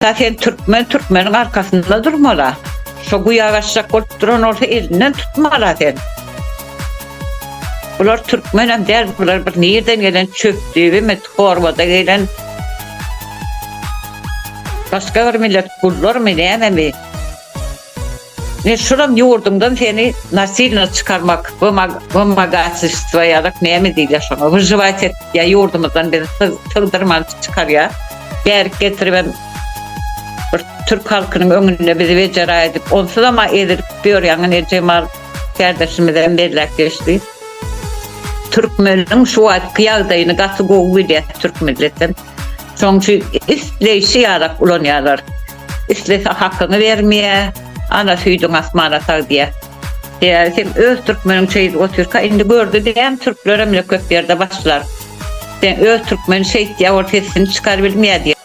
Zaten Türkmenin arkasında durmalı. Şu güya korkturan orta elinden tutmalı sen. Bunlar Türkmen der, bunlar bir nereden gelen çöplüğü ve torbada gelen başka bir millet kullar mı ne mi? Ne şuram yurdumdan seni nasilini çıkarmak, bu magatsızlığa yarak ne mi değil yaşama. Bu rivayet et ya yurdumuzdan beni tığdırman çıkar ya. Ger getirmem bir Türk halkının önüne bizi becera edip onsuz ama edip diyor yani Cemal kardeşimizden belirlek geçti. Türkmen'in şu an kıyağdayını katı goğu diye Türk milletin. Çünkü işleyişi yarak ulanıyorlar. İşleyişi hakkını vermeye, ana süydün asmana sağ diye. Yani sen öz Türkmen'in şeydi o Türk'a indi gördü diyen Türkler emle köp yerde başlar. Sen öz Türkmen'in şey diye ortasını çıkar bilmeye diye.